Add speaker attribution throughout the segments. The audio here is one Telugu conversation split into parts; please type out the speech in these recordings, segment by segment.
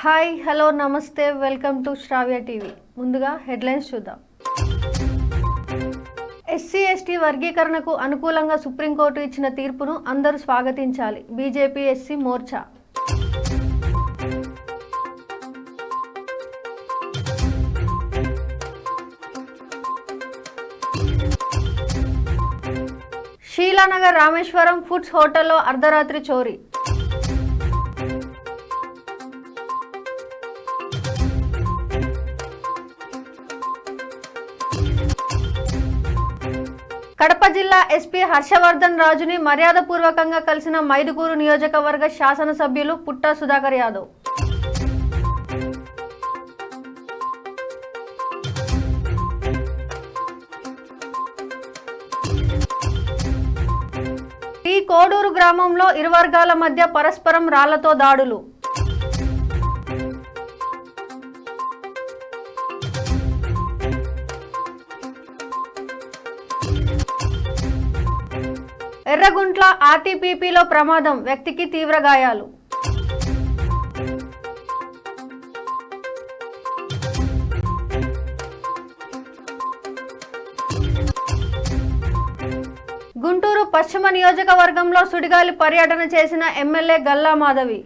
Speaker 1: హాయ్ హలో నమస్తే వెల్కమ్ టు శ్రావ్య టీవీ. ముందుగా హెడ్లైన్స్ చూద్దాం. ఎస్సీ ఎస్టీ వర్గీకరణకు అనుకూలంగా సుప్రీంకోర్టు ఇచ్చిన తీర్పును అందరూ స్వాగతించాలి. BJP SC Morcha. Sheelanagar Rameswaram foods హోటల్లో అర్ధరాత్రి చోరీ. కడప జిల్లా ఎస్పీ హర్షవర్ధన్ రాజుని మర్యాదపూర్వకంగా కలిసిన మైదుకూరు నియోజకవర్గ శాసనసభ్యులు పుట్టా సుధాకర్ యాదవ్. టీ కోడూరు గ్రామంలో ఇరు వర్గాల మధ్య పరస్పరం రాళ్లతో దాడులు. ఎర్రగుంట్ల ఆర్టీపీపీలో ప్రమాదం, వ్యక్తికి తీవ్ర గాయాలు. గుంటూరు పశ్చిమ నియోజకవర్గంలో సుడిగాలి పర్యటన చేసిన MLA Galla Madhavi.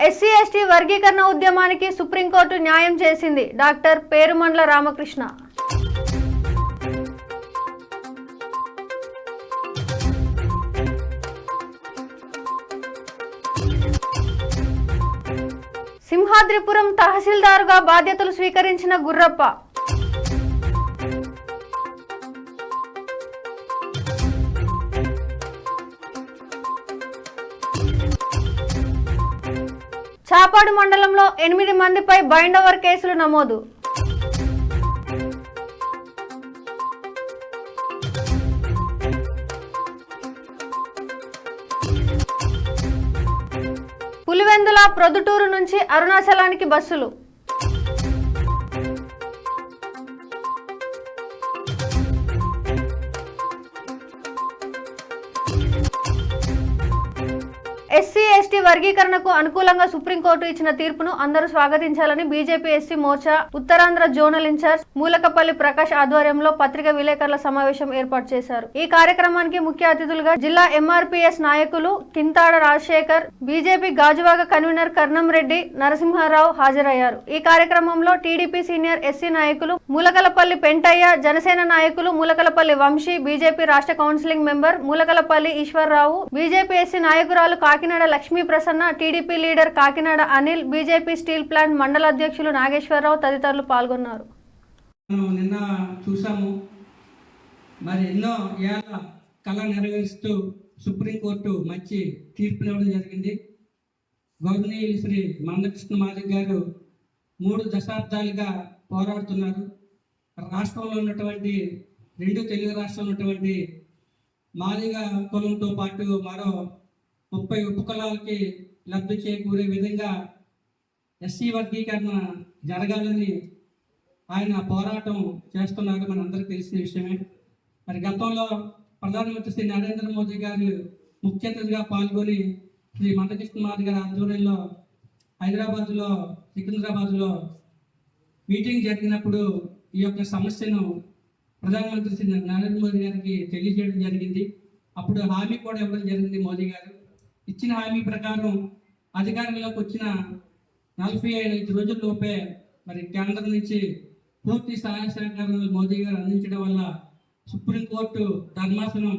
Speaker 1: SC ST వర్గీకరణ ఉద్యమానికి సుప్రీంకోర్టు న్యాయం చేసింది. డాక్టర్ పేరుమండ్ల రామకృష్ణ. సింహాద్రిపురం తహసీల్దారుగా బాధ్యతలు స్వీకరించిన గుర్రప్ప. చాపాడు మండలంలో 8 మందిపై బైండ్ ఓవర్ కేసులు నమోదు. పులివెందుల ప్రొద్దుటూరు నుంచి అరుణాచలానికి బస్సులు. ఎస్సీ ఎస్టీ వర్గీకరణకు అనుకూలంగా సుప్రీంకోర్టు ఇచ్చిన తీర్పును అందరూ స్వాగతించాలని BJP SC Morcha Uttarandhra zonal incharge Mulakapalli Prakash ఆధ్వర్యంలో పత్రికా విలేకరుల సమావేశం ఏర్పాటు చేశారు. ఈ కార్యక్రమానికి ముఖ్య అతిథులుగా జిల్లా ఎంఆర్పీఎస్ నాయకులు కింతాడ రాజశేఖర్, బీజేపీ గాజువాక కన్వీనర్ కర్ణం రెడ్డి నరసింహారావు హాజరయ్యారు. ఈ కార్యక్రమంలో టీడీపీ సీనియర్ ఎస్సీ నాయకులు మూలకలపల్లి పెంటయ్య, జనసేన నాయకులు మూలకలపల్లి వంశీ, బీజేపీ రాష్ట్ర counselling member Mulakalapalli Eswarrao, BJP SC నాయకురాలు Kakinada Lakshmi Prasanna, TDP leader Kakinada Anil, BJP steel plant మండల అధ్యక్షులు నాగేశ్వరరావు తదితరులు పాల్గొన్నారు.
Speaker 2: నిన్న చూసాము, మరి ఎన్నో ఏళ్ళ కళ నెరవేరుస్తూ సుప్రీంకోర్టు మంచి తీర్పునివ్వడం జరిగింది. గౌరవనీయులు శ్రీ మందకృష్ణ మాదిగ గారు 3 దశాబ్దాలుగా పోరాడుతున్నారు. రాష్ట్రంలో ఉన్నటువంటి 2 తెలుగు రాష్ట్రాలు ఉన్నటువంటి మాదిగ కులంతో పాటు మరో 30 ఉపకులాలకి లబ్ధి చేకూరే విధంగా ఎస్సీ వర్గీకరణ జరగాలని ఆయన పోరాటం చేస్తున్నారు, మనందరికీ తెలిసిన విషయమే. మరి గతంలో ప్రధానమంత్రి శ్రీ నరేంద్ర మోదీ గారు ముఖ్య అతిథిగా పాల్గొని శ్రీ మందకృష్ణ మాదిగ గారి ఆధ్వర్యంలో హైదరాబాద్లో సికింద్రాబాద్లో మీటింగ్ జరిగినప్పుడు ఈ యొక్క సమస్యను ప్రధానమంత్రి శ్రీ నరేంద్ర మోదీ గారికి తెలియజేయడం జరిగింది. అప్పుడు హామీ కూడా ఇవ్వడం జరిగింది. మోదీ గారు ఇచ్చిన హామీ ప్రకారం అధికారంలోకి వచ్చిన 45 రోజుల్లోపే మరి కేంద్రం నుంచి పూర్తి సహాయ సహకారాలు మోదీ గారు అందించడం వల్ల సుప్రీంకోర్టు ధర్మాసనం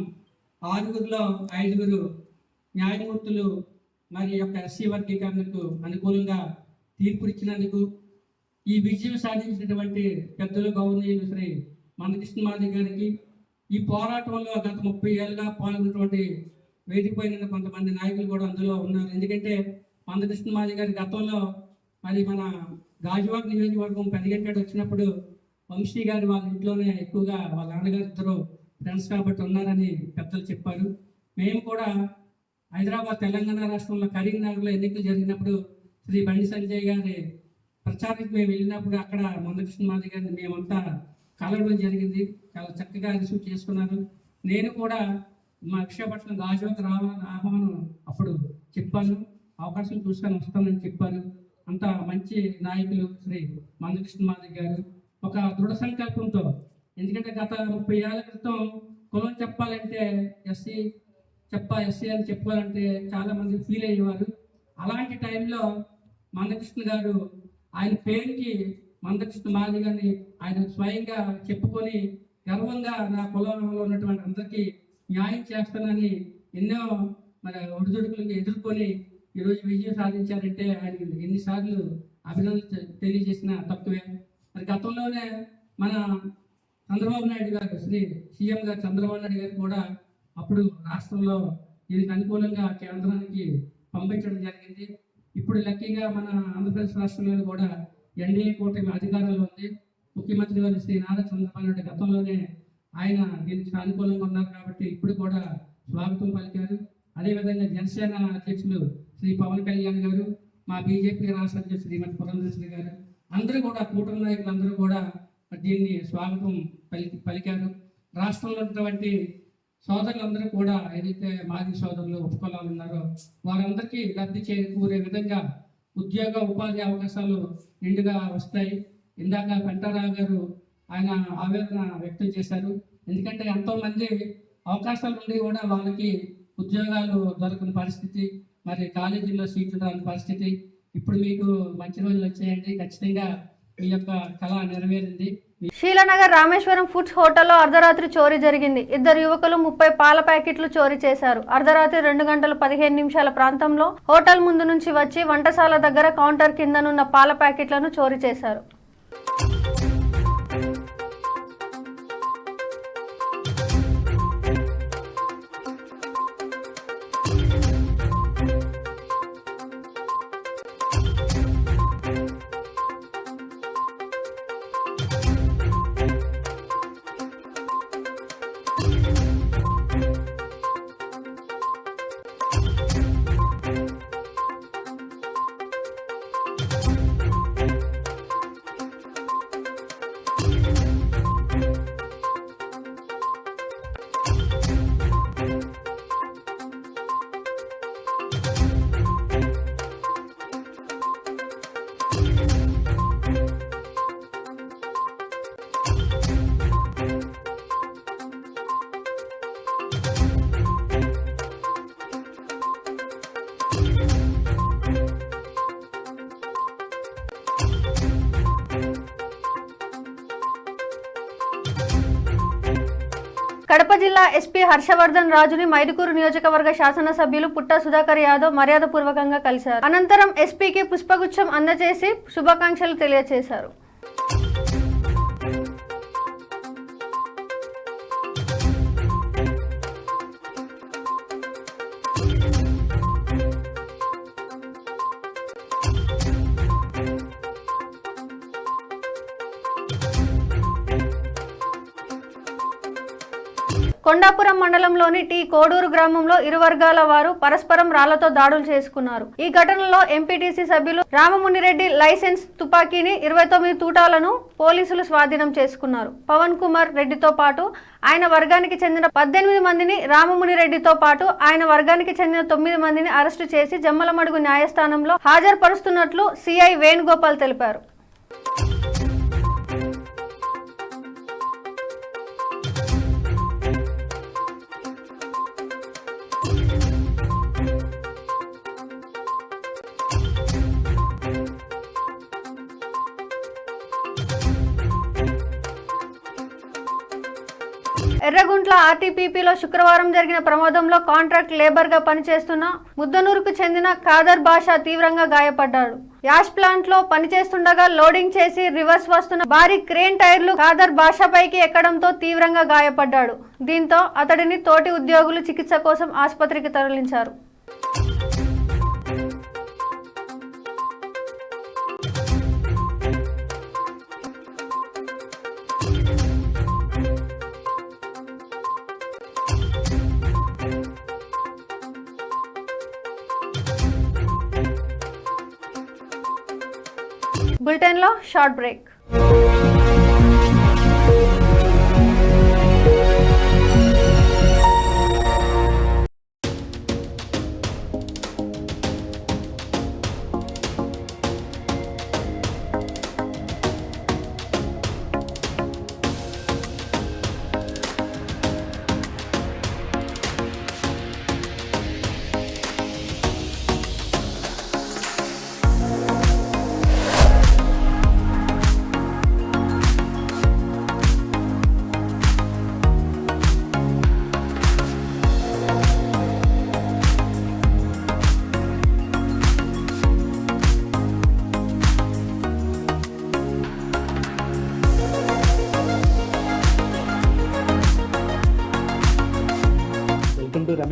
Speaker 2: 6గురిలో 5గురు న్యాయమూర్తులు మరి యొక్క ఎస్సీ వర్గీకరణకు అనుకూలంగా తీర్పు ఇచ్చినందుకు ఈ విజయం సాధించినటువంటి పెద్దలు గౌరవనీయులు శ్రీ మందకృష్ణ మాదిగ గారికి, ఈ పోరాటంలో గత 30 ఏళ్ళుగా పాల్గొన్నటువంటి వేదికపైన కొంతమంది నాయకులు కూడా అందులో ఉన్నారు. ఎందుకంటే మందకృష్ణ మాదిగ గారి గతంలో మరి మన గాజువాక నియోజకవర్గం పెద్దగంటాడు వచ్చినప్పుడు వంశీ గారు వాళ్ళ ఇంట్లోనే ఎక్కువగా వాళ్ళ నాన్నగారు ఇద్దరు ఫ్రెండ్స్ కాబట్టి ఉన్నారని పెద్దలు చెప్పారు. మేము కూడా హైదరాబాద్ తెలంగాణ రాష్ట్రంలో కరీంనగర్లో ఎన్నికలు జరిగినప్పుడు శ్రీ బండి సంజయ్ గారి ప్రచారానికి మేము వెళ్ళినప్పుడు అక్కడ మందకృష్ణ మాదిగ గారిని మేమంతా కలవడం జరిగింది. చాలా చక్కగా రిసీవ్ చేసుకున్నారు. నేను కూడా మా విశాఖపట్నం గాజువాక రావాలని ఆహ్వానం అప్పుడు చెప్పాను. అవకాశం చూసుకొని వస్తానని చెప్పారు. అంత మంచి నాయకులు శ్రీ మందకృష్ణ మాదిగ గారు ఒక దృఢ సంకల్పంతో, ఎందుకంటే గత 30 ఏళ్ల క్రితం కులం చెప్పాలంటే ఎస్సీ అని చెప్పుకోవాలంటే చాలామంది ఫీల్ అయ్యేవారు. అలాంటి టైంలో మందకృష్ణ గారు ఆయన పేరుకి మందకృష్ణ మాదిగ అని ఆయన స్వయంగా చెప్పుకొని గర్వంగా నా కులంలో ఉన్నటువంటి అందరికీ న్యాయం చేస్తానని ఎన్నో ఒడిదుడుకులను ఎదుర్కొని ఈరోజు విజయం సాధించారంటే ఆయనకి ఎన్నిసార్లు అభినందనలు తెలియజేసిన తక్కువే. మరి గతంలోనే మన చంద్రబాబు నాయుడు గారు సీఎం గారు చంద్రబాబు నాయుడు గారు కూడా అప్పుడు రాష్ట్రంలో దీనికి అనుకూలంగా కేంద్రానికి పంపించడం జరిగింది. ఇప్పుడు లక్కీగా మన ఆంధ్రప్రదేశ్ రాష్ట్రంలో కూడా ఎన్డీఏ కూటమి అధికారంలో ఉంది. ముఖ్యమంత్రి గారు శ్రీ నారా చంద్రబాబు నాయుడు గతంలోనే ఆయన దీనికి అనుకూలంగా ఉన్నారు కాబట్టి ఇప్పుడు కూడా స్వాగతం పలికారు. అదేవిధంగా జనసేన అధ్యక్షులు శ్రీ పవన్ కళ్యాణ్ గారు, మా బీజేపీ రాష్ట్ర అధ్యక్షులు శ్రీమతి పురంధేశ్వరి గారు, అందరూ కూడా కూటమి నాయకులు అందరూ కూడా దీన్ని స్వాగతం పలికారు. రాష్ట్రంలో ఉన్నటువంటి సోదరులందరూ కూడా ఏదైతే మాదిగ సోదరులు ఉపకులాలు ఉన్నారో వారందరికీ లబ్ధి చేకూరే విధంగా ఉద్యోగ ఉపాధి అవకాశాలు నిండుగా వస్తాయి. ఇందాక పెంటారావు గారు ఆయన ఆవేదన వ్యక్తం చేశారు. ఎందుకంటే ఎంతోమంది అవకాశాలు ఉండి కూడా వాళ్ళకి ఉద్యోగాలు దొరకని పరిస్థితి, మరి కాలేజీల్లో సీట్లు రాని పరిస్థితి. ఇప్పుడు మీకు మంచి రోజులు వచ్చాయండి. ఖచ్చితంగా మీ యొక్క కళ నెరవేరింది.
Speaker 1: శీలానగర్ రామేశ్వరం ఫుడ్స్ హోటల్లో అర్ధరాత్రి చోరీ జరిగింది. 2 యువకులు 30 పాల ప్యాకెట్లు చోరీ చేశారు. అర్ధరాత్రి 2 గంటల 15 నిమిషాల ప్రాంతంలో హోటల్ ముందు నుంచి వచ్చి వంటశాల దగ్గర కౌంటర్ కిందనున్న పాల ప్యాకెట్లను చోరీ చేశారు. కడప జిల్లా ఎస్పీ హర్షవర్ధన్ రాజుని మైదుకూరు నియోజకవర్గ శాసనసభ్యులు పుట్ట సుధాకర్ యాదవ్ మర్యాదపూర్వకంగా కలిశారు. అనంతరం ఎస్పీకి పుష్పగుచ్చం అందజేసి శుభాకాంక్షలు తెలియజేశారు. కొండాపురం మండలంలోని టీ కోడూరు గ్రామంలో ఇరు వర్గాల వారు పరస్పరం రాళ్లతో దాడులు చేసుకున్నారు. ఈ ఘటనలో ఎంపీటీసీ సభ్యులు రామమునిరెడ్డి లైసెన్స్ తుపాకీని 29 తూటాలను పోలీసులు స్వాధీనం చేసుకున్నారు. పవన్ కుమార్ రెడ్డితో పాటు ఆయన వర్గానికి చెందిన 18 మందిని, రామమునిరెడ్డితో పాటు ఆయన వర్గానికి చెందిన 9 మందిని అరెస్టు చేసి జమ్మలమడుగు న్యాయస్థానంలో హాజరుపరుస్తున్నట్లు సిఐ వేణుగోపాల్ తెలిపారు. ఎర్రగుంట్ల ఆర్టీపీపీలో శుక్రవారం జరిగిన ప్రమాదంలో కాంట్రాక్ట్ లేబర్ గా పనిచేస్తున్న ముద్దనూరుకు చెందిన ఖాదర్ బాషా తీవ్రంగా గాయపడ్డాడు. యాష్ ప్లాంట్ లో పనిచేస్తుండగా లోడింగ్ చేసి రివర్స్ వస్తున్న భారీ క్రేన్ టైర్లు ఖాదర్ బాషా పైకి ఎక్కడంతో తీవ్రంగా గాయపడ్డాడు. దీంతో అతడిని తోటి ఉద్యోగులు చికిత్స కోసం ఆసుపత్రికి తరలించారు. బులెటిన్లో short break.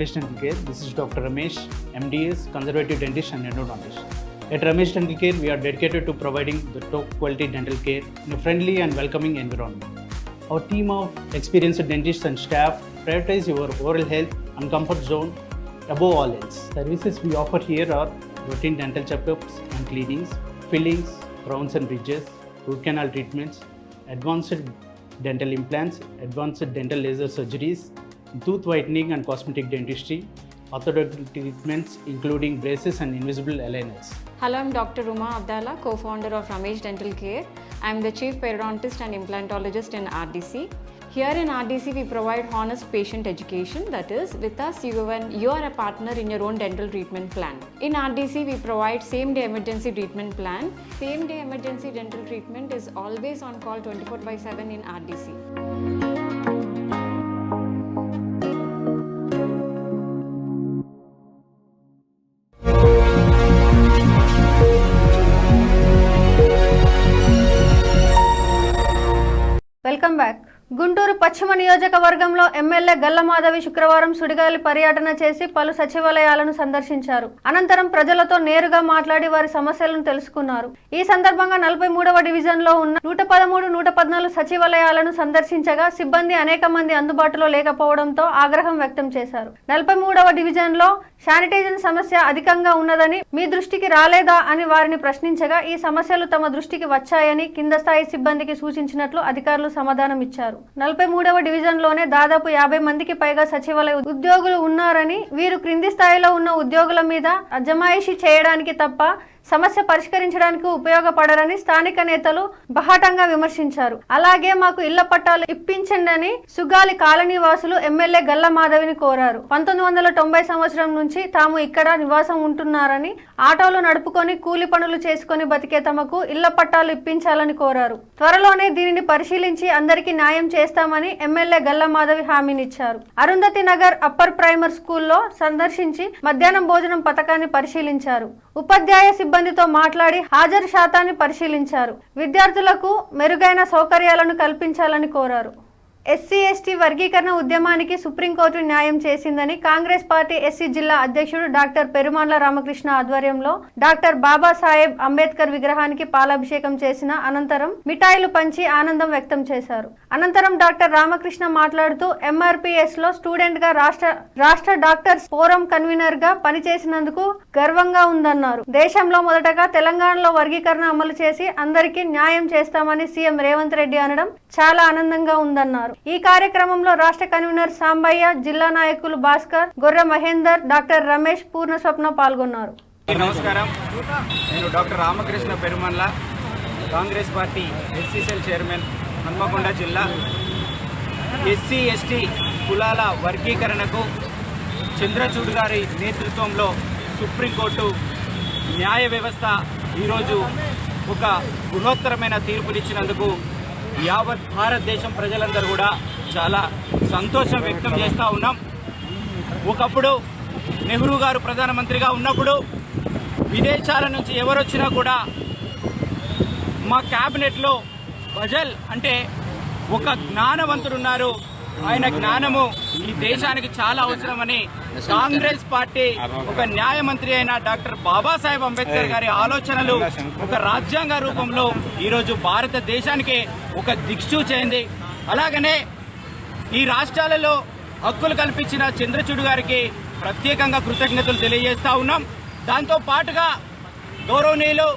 Speaker 3: Ramesh Dental Care. This is Dr. Ramesh, MDS, Conservative Dentist and Endodontist. At Ramesh Dental Care, we are dedicated to providing the top quality dental care in a friendly and welcoming environment. Our team of experienced dentists and staff prioritize your oral health and comfort zone above all else. Services we offer here are routine dental checkups and cleanings, fillings, crowns and bridges, root canal treatments, advanced dental implants, advanced dental laser surgeries, tooth whitening and cosmetic dentistry, orthodontic treatments including braces and invisible aligners.
Speaker 4: Hello, I'm Dr. Uma Abdallah, co-founder of Ramesh Dental Care. I'm the chief periodontist and implantologist in RDC. Here in RDC, we provide honest patient education. That is, with us, you are a partner in your own dental treatment plan. In RDC, we provide same-day emergency treatment plan. Same-day emergency dental treatment is always on call 24/7 in RDC.
Speaker 1: Welcome back. Guntur పశ్చిమ నియోజకవర్గంలో ఎమ్మెల్యే గల్ల మాధవి శుక్రవారం సుడిగాలి పర్యటన చేసి పలు సచివాలయాలను సందర్శించారు. అనంతరం ప్రజలతో నేరుగా మాట్లాడి వారి సమస్యలను తెలుసుకున్నారు. ఈ సందర్భంగా 43వ డివిజన్లో ఉన్న 113, 114 సచివాలయాలను సందర్శించగా సిబ్బంది అనేక మంది అందుబాటులో లేకపోవడంతో ఆగ్రహం వ్యక్తం చేశారు. 43వ డివిజన్లో శానిటైజేషన్ సమస్య అధికంగా ఉన్నదని మీ దృష్టికి రాలేదా అని వారిని ప్రశ్నించగా ఈ సమస్యలు తమ దృష్టికి వచ్చాయని కింద స్థాయి సిబ్బందికి సూచించినట్లు అధికారులు సమాధానం ఇచ్చారు. 43వ డివిజన్లోనే దాదాపు 50 మందికి పైగా సచివాలయ ఉద్యోగులు ఉన్నారని వీరు క్రింది స్థాయిలో ఉన్న ఉద్యోగుల మీద అజమాయిషీ చేయడానికి తప్ప సమస్య పరిష్కరించడానికి ఉపయోగపడరని స్థానిక నేతలు బహాటంగా విమర్శించారు. అలాగే మాకు ఇళ్ల పట్టాలు ఇప్పించండి సుగాలి కాలనీ వాసులు ఎమ్మెల్యే గల్ల మాధవిని కోరారు. 1990 సంవత్సరం నుంచి తాము ఇక్కడ నివాసం ఉంటున్నారని, ఆటోలు నడుపుకొని కూలి పనులు చేసుకుని బతికే తమకు ఇళ్ల పట్టాలు ఇప్పించాలని కోరారు. త్వరలోనే దీనిని పరిశీలించి అందరికీ న్యాయం చేస్తామని ఎమ్మెల్యే గల్ల మాధవి హామీనిచ్చారు. అరుంధతి నగర్ అప్పర్ ప్రైమరీ స్కూల్లో సందర్శించి మధ్యాహ్నం భోజనం పథకాన్ని పరిశీలించారు. ఉపాధ్యాయ సిబ్బందితో మాట్లాడి హాజరు శాతాన్ని పరిశీలించారు. విద్యార్థులకు మెరుగైన సౌకర్యాలను కల్పించాలని కోరారు. ఎస్సీ ఎస్టీ వర్గీకరణ ఉద్యమానికి సుప్రీంకోర్టు న్యాయం చేసిందని కాంగ్రెస్ పార్టీ ఎస్సీ జిల్లా అధ్యక్షుడు డాక్టర్ పెరుమాండ్ల రామకృష్ణ ఆధ్వర్యంలో డాక్టర్ బాబాసాహెబ్ అంబేద్కర్ విగ్రహానికి పాలాభిషేకం చేసిన అనంతరం మిఠాయిలు పంచి ఆనందం వ్యక్తం చేశారు. అనంతరం డాక్టర్ రామకృష్ణ మాట్లాడుతూ ఎంఆర్పీఎస్ లో స్టూడెంట్ గా రాష్ట్ర డాక్టర్స్ ఫోరం కన్వీనర్ గా పనిచేసినందుకు గర్వంగా ఉందన్నారు. దేశంలో మొదటగా తెలంగాణలో వర్గీకరణ అమలు చేసి అందరికీ న్యాయం చేస్తామని సీఎం రేవంత్ రెడ్డి అనడం చాలా ఆనందంగా ఉందన్నారు. ఈ కార్యక్రమంలో రాష్ట్ర కన్వీనర్ సాంబయ్య, జిల్లా నాయకులు భాస్కర్, గొర్రె మహేందర్, డాక్టర్ రమేష్, పూర్ణ స్వప్న పాల్గొన్నారు.
Speaker 5: నమస్కారం. నేను doctor Ramakrishna Perumandla, Congress party SC cell chairman, Hanmakonda జిల్లా. ఎస్సీ ఎస్టీ కులాల వర్గీకరణకు చంద్రచూడ్ గారి నేతృత్వంలో సుప్రీంకోర్టు న్యాయ వ్యవస్థ ఈరోజు ఒక బృహత్తరమైన తీర్పునిచ్చినందుకు యావత్ భారతదేశం ప్రజలందరూ కూడా చాలా సంతోషం వ్యక్తం చేస్తూ ఉన్నాం. ఒకప్పుడు నెహ్రూ గారు ప్రధానమంత్రిగా ఉన్నప్పుడు విదేశాల నుంచి ఎవరొచ్చినా కూడా మా క్యాబినెట్లో బజల్ అంటే ఒక జ్ఞానవంతుడున్నారు, ఆయన జ్ఞానము ఈ దేశానికి చాలా అవసరమని కాంగ్రెస్ పార్టీ ఒక న్యాయమంత్రి అయిన డాక్టర్ బాబాసాహెబ్ అంబేద్కర్ గారి ఆలోచనలు ఒక రాజ్యాంగ రూపంలో ఈరోజు భారతదేశానికి ఒక దిక్సూచి అయింది. అలాగనే ఈ రాష్ట్రాలలో హక్కులు కల్పించిన చంద్రచూడ్ గారికి ప్రత్యేకంగా కృతజ్ఞతలు తెలియజేస్తా ఉన్నాం. దాంతో పాటుగా గౌరవనీయులు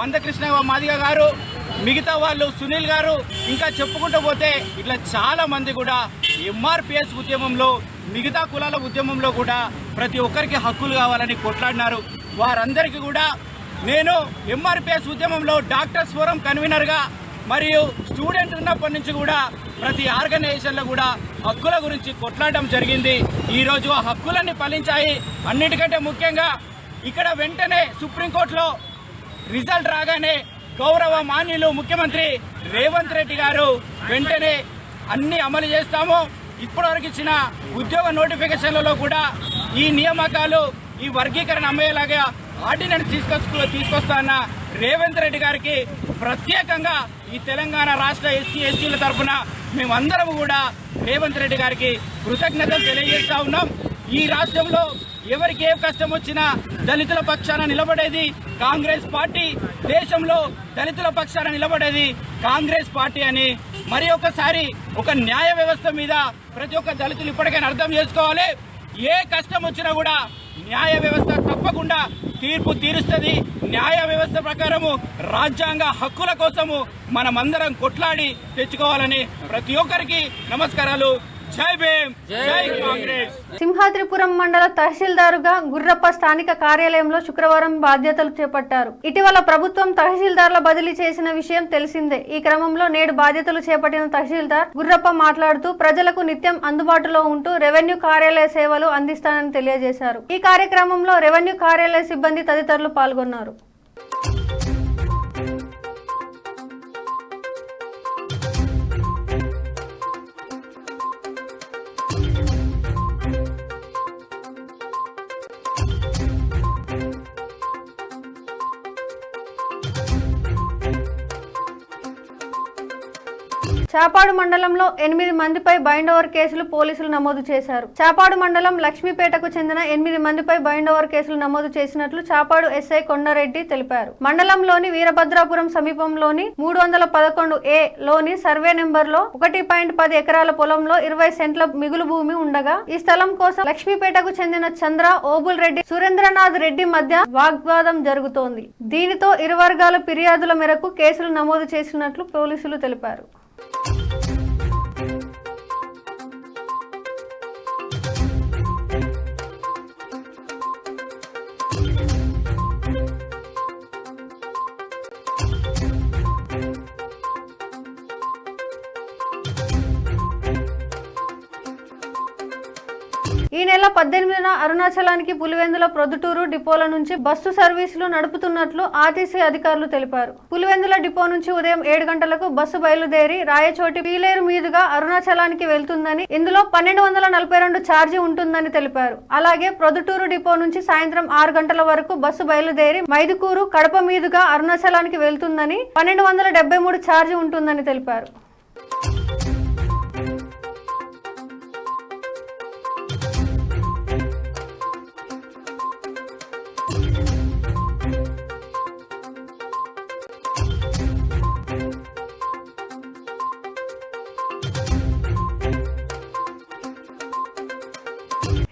Speaker 5: మందకృష్ణ మాదిగ గారు, మిగతా వాళ్ళు సునీల్ గారు, ఇంకా చెప్పుకుంటూ పోతే ఇట్లా చాలా మంది కూడా ఎంఆర్పిఎస్ ఉద్యమంలో, మిగతా కులాల ఉద్యమంలో కూడా ప్రతి ఒక్కరికి హక్కులు కావాలని కొట్లాడినారు. వారందరికీ కూడా నేను ఎంఆర్పిఎస్ ఉద్యమంలో డాక్టర్స్ ఫోరం కన్వీనర్గా మరియు స్టూడెంట్ ఉన్నప్పటి నుంచి కూడా ప్రతి ఆర్గనైజేషన్లో కూడా హక్కుల గురించి కొట్లాడడం జరిగింది. ఈరోజు ఆ హక్కులన్నీ ఫలించాయి. అన్నిటికంటే ముఖ్యంగా ఇక్కడ వెంటనే సుప్రీంకోర్టులో రిజల్ట్ రాగానే గౌరవ మాన్యులు ముఖ్యమంత్రి రేవంత్ రెడ్డి గారు వెంటనే అన్ని అమలు చేస్తాము. ఇప్పటివరకు ఇచ్చిన ఉద్యోగ నోటిఫికేషన్లలో కూడా ఈ నియామకాలు, ఈ వర్గీకరణ అమ్మేలాగా ఆర్డినెన్స్ తీసుకొస్తాన్న రేవంత్ రెడ్డి గారికి ప్రత్యేకంగా ఈ తెలంగాణ రాష్ట్ర ఎస్సీ ఎస్టీల తరఫున మేమందరం కూడా రేవంత్ రెడ్డి గారికి కృతజ్ఞతలు తెలియజేస్తా ఉన్నాం. ఈ రాష్ట్రంలో ఎవరికి ఏ కష్టం వచ్చినా దళితుల పక్షాన నిలబడేది కాంగ్రెస్ పార్టీ, దేశంలో దళితుల పక్షాన నిలబడేది కాంగ్రెస్ పార్టీ అని మరి ఒకసారి ఒక న్యాయ వ్యవస్థ మీద ప్రతి ఒక్క దళితులు ఇప్పటికైనా అర్థం చేసుకోవాలి. ఏ కష్టం వచ్చినా కూడా న్యాయ వ్యవస్థ తప్పకుండా తీర్పు తీరుస్తుంది. న్యాయ వ్యవస్థ ప్రకారము రాజ్యాంగ హక్కుల కోసము మనమందరం కొట్లాడి తెచ్చుకోవాలని ప్రతి ఒక్కరికి నమస్కారాలు. జై భీమ్, జై కాంగ్రెస్.
Speaker 1: సింహాద్రిపురం మండల తహసీల్దారుగా గుర్రప్ప స్థానిక కార్యాలయంలో శుక్రవారం బాధ్యతలు చేపట్టారు. ఇటీవల ప్రభుత్వం తహసీల్దార్ల బదిలీ చేసిన విషయం తెలిసిందే. ఈ క్రమంలో నేడు బాధ్యతలు చేపట్టిన తహసీల్దార్ గుర్రప్ప మాట్లాడుతూ ప్రజలకు నిత్యం అందుబాటులో ఉంటూ రెవెన్యూ కార్యాలయ సేవలు అందిస్తానని తెలియజేశారు. ఈ కార్యక్రమంలో రెవెన్యూ కార్యాలయ సిబ్బంది తదితరులు పాల్గొన్నారు. చాపాడు మండలంలో 8 మందిపై బైండ్ ఓవర్ కేసులు పోలీసులు నమోదు చేశారు. చాపాడు మండలం లక్ష్మీపేటకు చెందిన 8 మందిపై బైండ్ ఓవర్ కేసులు నమోదు చేసినట్లు చాపాడు ఎస్ఐ కొండారెడ్డి తెలిపారు. మండలంలోని వీరభద్రాపురం సమీపంలోని 311A లోని సర్వే నెంబర్లో 1.10 ఎకరాల పొలంలో 20 సెంట్ల మిగులు భూమి ఉండగా ఈ స్థలం కోసం లక్ష్మీపేటకు చెందిన చంద్ర, ఓబుల్ రెడ్డి, సురేంద్రనాథ్ రెడ్డి మధ్య వాగ్వాదం జరుగుతోంది. దీనితో ఇరు వర్గాల ఫిర్యాదుల మేరకు కేసులు నమోదు చేసినట్లు పోలీసులు తెలిపారు. ఈ నెల 18న అరుణాచలానికి పులివెందుల ప్రొద్దుటూరు డిపోల నుంచి బస్సు సర్వీసులు నడుపుతున్నట్లు ఆర్టీసీ అధికారులు తెలిపారు. పులివెందుల డిపో నుంచి ఉదయం 7 గంటలకు బస్సు బయలుదేరి రాయచోటి పీలేరు మీదుగా అరుణాచలానికి వెళ్తుందని, ఇందులో 1242 ఛార్జీ ఉంటుందని తెలిపారు. అలాగే ప్రొద్దుటూరు డిపో నుంచి సాయంత్రం 6 గంటల వరకు బస్సు బయలుదేరి మైదుకూరు, కడప మీదుగా అరుణాచలానికి వెళ్తుందని, 1273 ఛార్జీ ఉంటుందని తెలిపారు.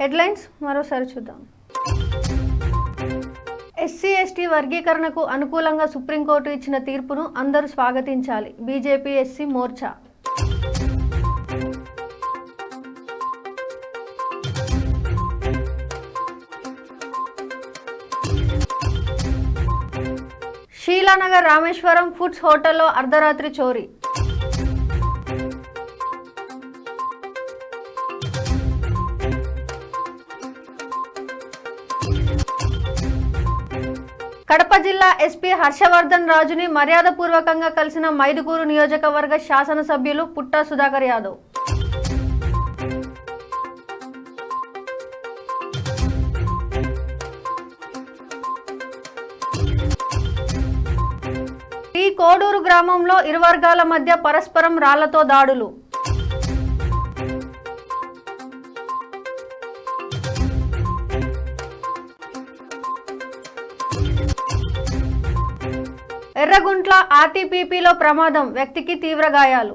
Speaker 1: హెడ్లైన్స్ మరోసారి చూద్దాం. ఎస్సీ ఎస్టీ వర్గీకరణకు అనుకూలంగా సుప్రీంకోర్టు ఇచ్చిన తీర్పును అందరూ స్వాగతించాలి. BJP SC Morcha. Sheelanagar Rameswaram foods హోటల్లో అర్ధరాత్రి చోరీ. కడప జిల్లా ఎస్పీ హర్షవర్ధన్ రాజుని మర్యాదపూర్వకంగా కలిసిన మైదుకూరు నియోజకవర్గ శాసనసభ్యులు పుట్టా సుధాకర్ యాదవ్. ఈ కోడూరు గ్రామంలో ఇరు వర్గాల మధ్య పరస్పరం రాళ్లతో దాడులు. ఎర్రగుంట్ల ఆర్టీపీపీలో ప్రమాదం, వ్యక్తికి తీవ్ర గాయాలు.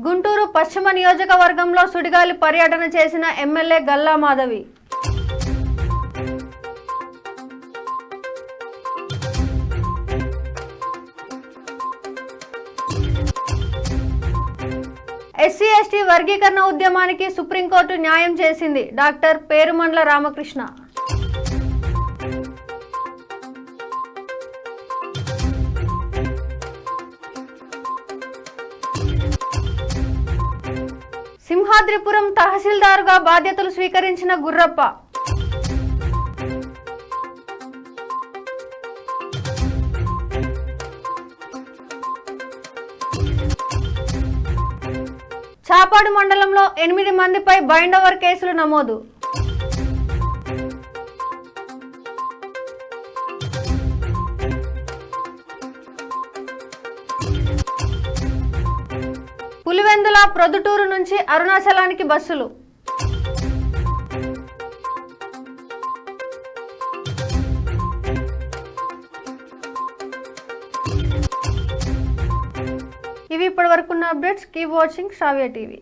Speaker 1: గుంటూరు పశ్చిమ నియోజకవర్గంలో సుడిగాలి పర్యటన చేసిన MLA Galla Madhavi. SC ST వర్గీకరణ ఉద్యమానికి సుప్రీంకోర్టు న్యాయం చేసింది. డాక్టర్ పేరుమండ్ల రామకృష్ణ. సింహాద్రిపురం తహసీల్దారుగా బాధ్యతలు స్వీకరించిన గుర్రప్ప. చాపాడు మండలంలో 8 మందిపై బైండ్ ఓవర్ కేసులు నమోదు. ప్రొద్దుటూరు నుంచి అరుణాచలానికి బస్సులు. ఇవి ఇప్పటివరకున్న అప్డేట్స్. కీప్ వాచింగ్ శ్రావ్య టీవీ.